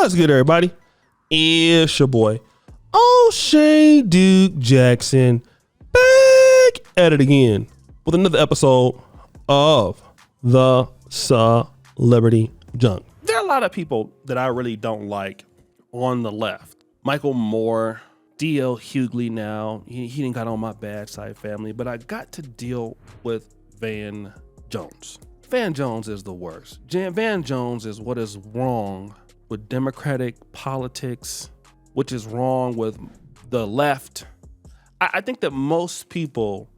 What's good, everybody? It's your boy, O'Shea Duke Jackson, back at it again with another episode of the Celebrity Junk. There are a lot of people that I really don't like on the left. Michael Moore, D.L. Hughley now, he didn't got on my bad side family, but I got to deal with Van Jones. Van Jones is the worst. Van Jones is what is wrong with democratic politics, which is wrong with the left. I think that most people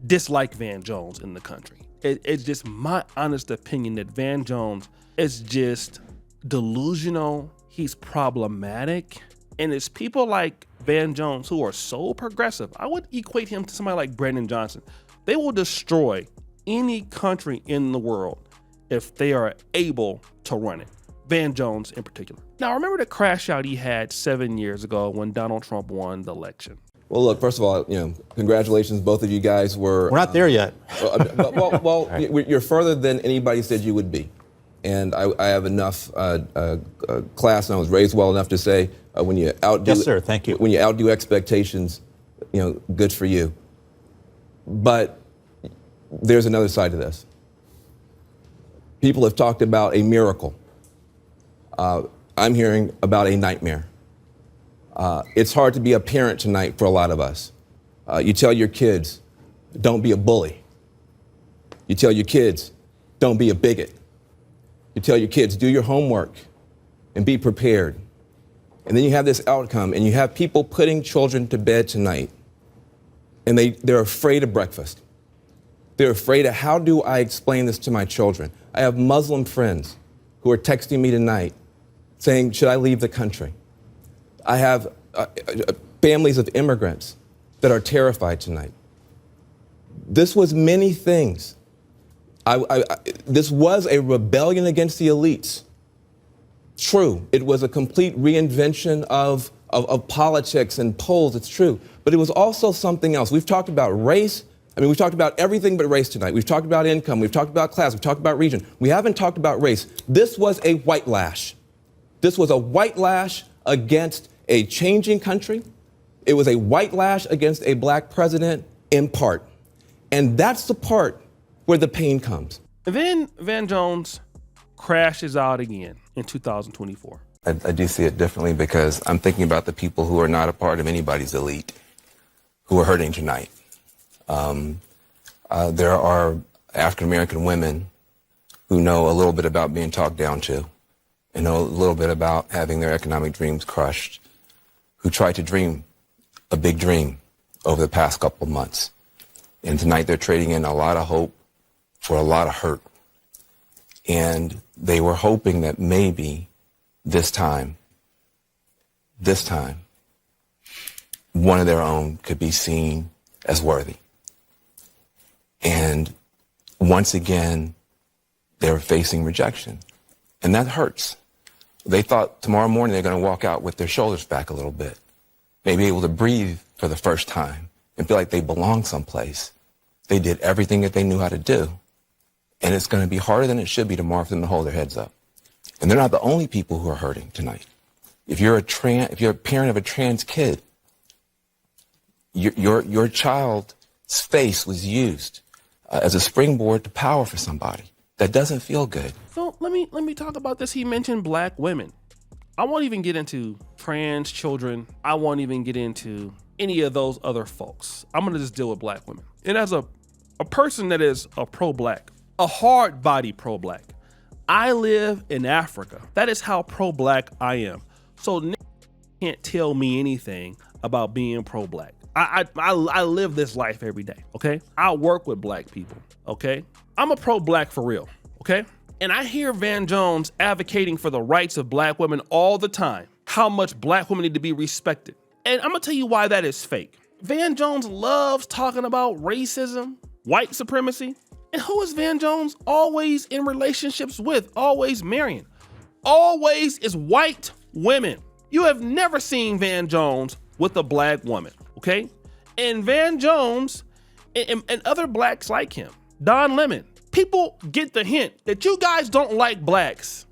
dislike Van Jones in the country. It's just my honest opinion that Van Jones is just delusional. He's problematic. And it's people like Van Jones who are so progressive. I would equate him to somebody like Brandon Johnson. They will destroy any country in the world if they are able to run it. Van Jones in particular. Now, remember the crash out he had 7 years ago when Donald Trump won the election? Well, look, first of all, congratulations. Both of you guys were... We're not there yet. You're further than anybody said you would be. And I have enough class, and I was raised well enough to say when you outdo... Yes, sir. Thank you. When you outdo expectations, good for you. But there's another side to this. People have talked about a miracle. I'm hearing about a nightmare. It's hard to be a parent tonight for a lot of us. You tell your kids, don't be a bully. You tell your kids, don't be a bigot. You tell your kids, do your homework and be prepared. And then you have this outcome, and you have people putting children to bed tonight, and they're afraid of breakfast. They're afraid of, how do I explain this to my children? I have Muslim friends who are texting me tonight saying, should I leave the country? I have families of immigrants that are terrified tonight. This was many things. This was a rebellion against the elites. True, it was a complete reinvention of politics and polls, it's true. But it was also something else. We've talked about race. We've talked about everything but race tonight. We've talked about income. We've talked about class. We've talked about region. We haven't talked about race. This was a white lash. This was a white lash against a changing country. It was a white lash against a black president in part. And that's the part where the pain comes. And then Van Jones crashes out again in 2024. I do see it differently because I'm thinking about the people who are not a part of anybody's elite who are hurting tonight. There are African-American women who know a little bit about being talked down to and know a little bit about having their economic dreams crushed, who tried to dream a big dream over the past couple of months. And tonight they're trading in a lot of hope for a lot of hurt. And they were hoping that maybe this time, one of their own could be seen as worthy. And once again, they were facing rejection. And that hurts. They thought tomorrow morning they're going to walk out with their shoulders back a little bit, maybe able to breathe for the first time and feel like they belong someplace. They did everything that they knew how to do. And it's going to be harder than it should be tomorrow for them to hold their heads up. And they're not the only people who are hurting tonight. If you're a parent of a trans kid, your child's face was used as a springboard to power for somebody. That doesn't feel good. So let me talk about this. He mentioned black women. I won't even get into trans children. I won't even get into any of those other folks. I'm gonna just deal with black women. And as a person that is a pro-black, a hard body pro-black, I live in Africa. That is how pro-black I am. So can't tell me anything about being pro-black. I live this life every day, okay? I work with black people, okay? I'm a pro-black for real, okay? And I hear Van Jones advocating for the rights of black women all the time, how much black women need to be respected. And I'm gonna tell you why that is fake. Van Jones loves talking about racism, white supremacy. And who is Van Jones always in relationships with, always marrying? Always is white women. You have never seen Van Jones with a black woman, okay? And Van Jones and other blacks like him, Don Lemon, people get the hint that you guys don't like blacks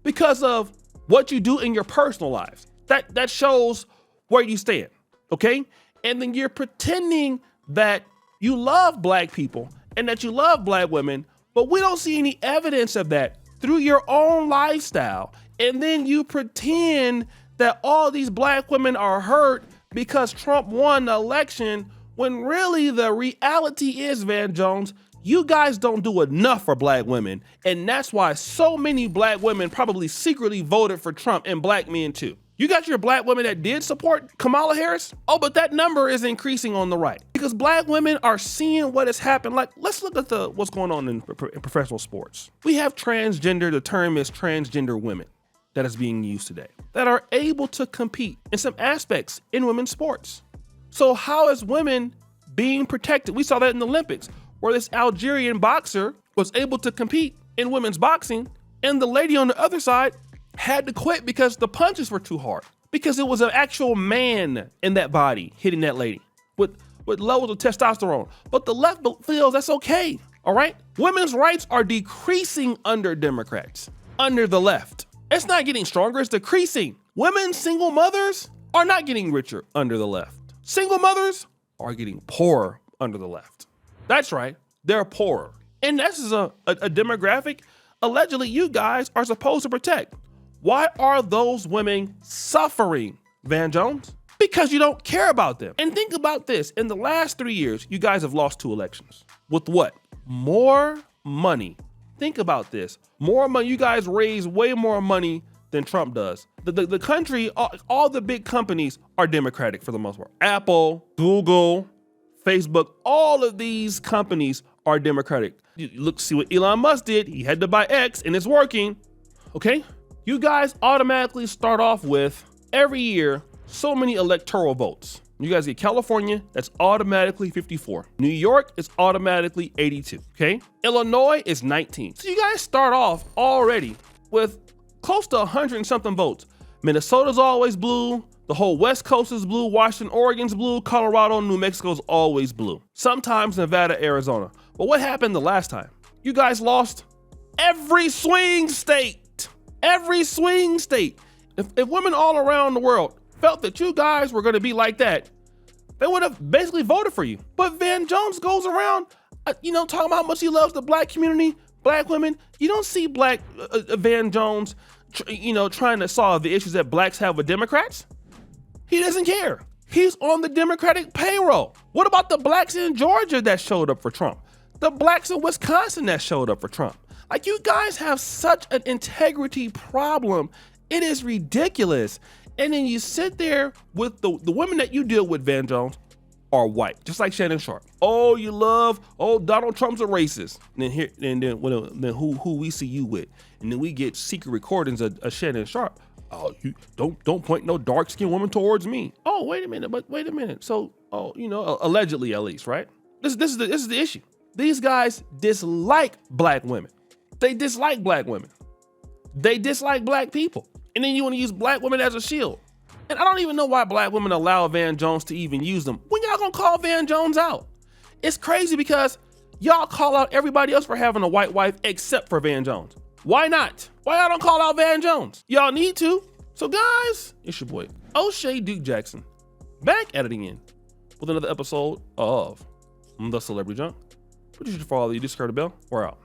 because of what you do in your personal lives. That shows where you stand, okay? And then you're pretending that you love black people and that you love black women, but we don't see any evidence of that through your own lifestyle. And then you pretend that all these black women are hurt because Trump won the election, when really the reality is, Van Jones, you guys don't do enough for black women. And that's why so many black women probably secretly voted for Trump, and black men too. You got your black women that did support Kamala Harris. Oh, but that number is increasing on the right because black women are seeing what has happened. Like, let's look at what's going on in professional sports. We have transgender, the term is transgender women that is being used today, that are able to compete in some aspects in women's sports. So how is women being protected? We saw that in the Olympics, where this Algerian boxer was able to compete in women's boxing, and the lady on the other side had to quit because the punches were too hard, because it was an actual man in that body hitting that lady with levels of testosterone. But the left feels that's okay, all right? Women's rights are decreasing under Democrats, under the left. It's not getting stronger, it's decreasing. Women, single mothers, are not getting richer under the left. Single mothers are getting poorer under the left. That's right, they're poorer. And this is a demographic allegedly you guys are supposed to protect. Why are those women suffering, Van Jones? Because you don't care about them. And think about this, in the last 3 years, you guys have lost 2 elections. With what? More money. Think about this, more money. You guys raise way more money than Trump does. The country, all the big companies are Democratic for the most part. Apple, Google, Facebook, all of these companies are Democratic. You look, see what Elon Musk did. He had to buy X and it's working, okay? You guys automatically start off with, every year, so many electoral votes. You guys get California, that's automatically 54. New York is automatically 82, okay? Illinois is 19. So you guys start off already with close to 100 and something votes. Minnesota's always blue. The whole West Coast is blue. Washington, Oregon's blue. Colorado, New Mexico's always blue. Sometimes Nevada, Arizona. But what happened the last time? You guys lost every swing state. Every swing state. If women all around the world felt that you guys were going to be like that, they would have basically voted for you. But Van Jones goes around, talking about how much he loves the black community, black women. You don't see black Van Jones, trying to solve the issues that blacks have with Democrats. He doesn't care. He's on the Democratic payroll. What about the blacks in Georgia that showed up for Trump? The blacks in Wisconsin that showed up for Trump? Like, you guys have such an integrity problem. It is ridiculous. And then you sit there with the women that you deal with, Van Jones, are white, just like Shannon Sharp. Oh, Donald Trump's a racist. And then who we see you with, and then we get secret recordings of Shannon Sharp. Oh, you don't point no dark skinned woman towards me. Oh, wait a minute. So, allegedly at least, right? This is the issue. These guys dislike black women. They dislike black women. They dislike black people. And then you want to use black women as a shield. And I don't even know why black women allow Van Jones to even use them. When y'all gonna call Van Jones out? It's crazy because y'all call out everybody else for having a white wife except for Van Jones. Why not? Why y'all don't call out Van Jones? Y'all need to. So guys, it's your boy, O'Shea Duke Jackson, back at it again with another episode of The Celebrity Junk. Producer for all of you, discard the bell. We're out.